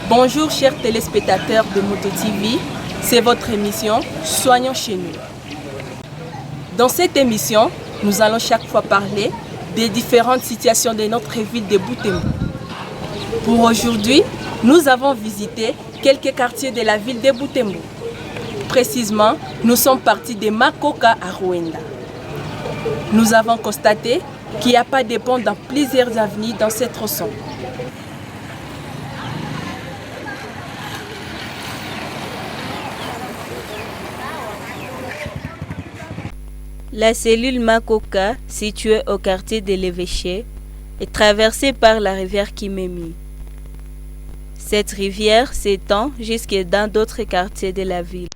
Bonjour chers téléspectateurs de Moto TV, c'est votre émission Soignons chez nous. Dans cette émission, nous allons chaque fois parler des différentes situations de notre ville de Butembo. Pour aujourd'hui, nous avons visité quelques quartiers de la ville de Butembo. Précisément, nous sommes partis de Makoka à Ruenda. Nous avons constaté qu'il n'y a pas de pont dans plusieurs avenues dans cette tronçon. La cellule Makoka, située au quartier de l'Évêché, est traversée par la rivière Kimemi. Cette rivière s'étend jusque dans d'autres quartiers de la ville.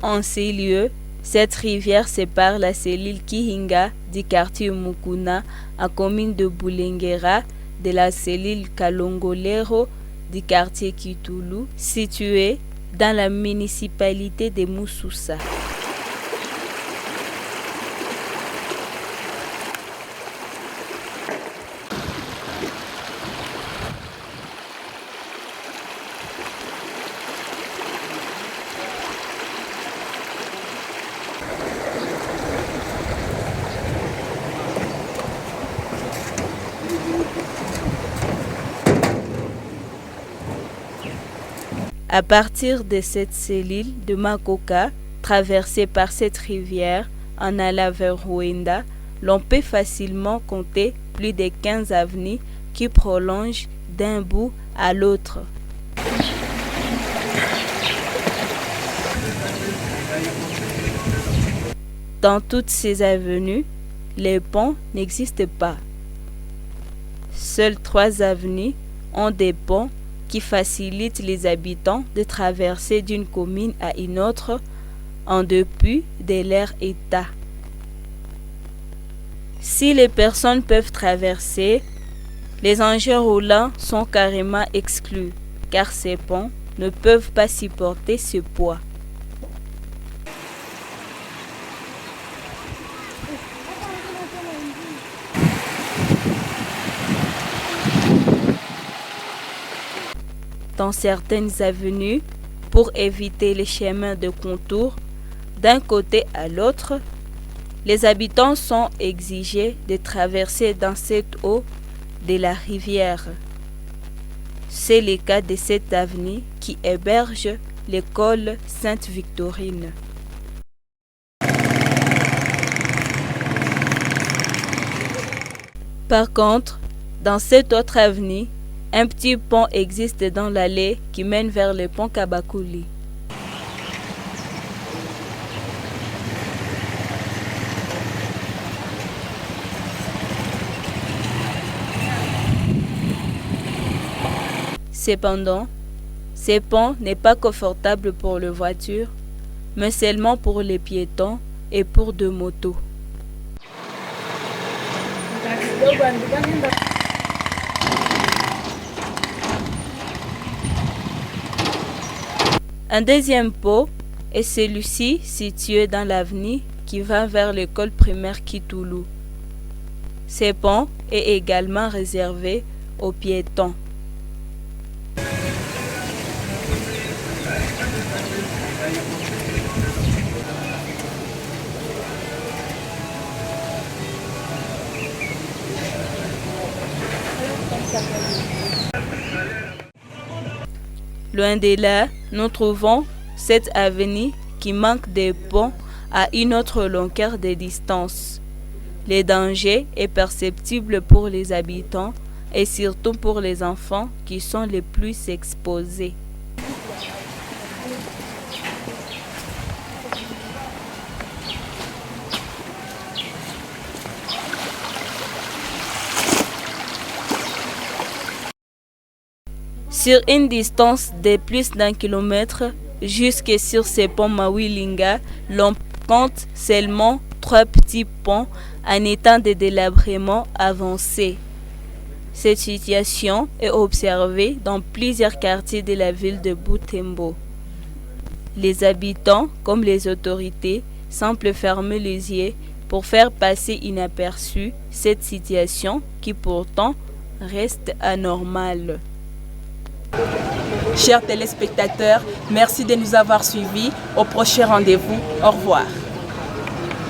En ces lieux, cette rivière sépare la cellule Kihinga du quartier Mukuna en commune de Bulengera de la cellule Kalongolero du quartier Kitulu, situé dans la municipalité de Moussoussa. À partir de cette cellule de Makoka, traversée par cette rivière en allant vers Ruenda, l'on peut facilement compter plus de 15 avenues qui prolongent d'un bout à l'autre. Dans toutes ces avenues, les ponts n'existent pas. Seules 3 avenues ont des ponts qui facilite les habitants de traverser d'une commune à une autre en dépit de leur état. Si les personnes peuvent traverser, les engins roulants sont carrément exclus car ces ponts ne peuvent pas supporter ce poids. Dans certaines avenues, pour éviter les chemins de contour d'un côté à l'autre, les habitants sont exigés de traverser dans cette eau de la rivière. C'est le cas de cette avenue qui héberge l'école Sainte-Victorine. Par contre, dans cette autre avenue, un petit pont existe dans l'allée qui mène vers le pont Kabakuli. Cependant, ce pont n'est pas confortable pour les voitures, mais seulement pour les piétons et pour deux motos. Un deuxième pont est celui-ci situé dans l'avenue qui va vers l'école primaire Kitulu. Ce pont est également réservé aux piétons. Loin de là, nous trouvons cette avenue qui manque de ponts à une autre longueur de distance. Le danger est perceptible pour les habitants et surtout pour les enfants qui sont les plus exposés. Sur une distance de plus d'1 kilomètre, jusque sur ces ponts Mawilinga, l'on compte seulement 3 petits ponts en état de délabrement avancé. Cette situation est observée dans plusieurs quartiers de la ville de Butembo. Les habitants, comme les autorités, semblent fermer les yeux pour faire passer inaperçue cette situation qui pourtant reste anormale. Chers téléspectateurs, merci de nous avoir suivis. Au prochain rendez-vous. Au revoir.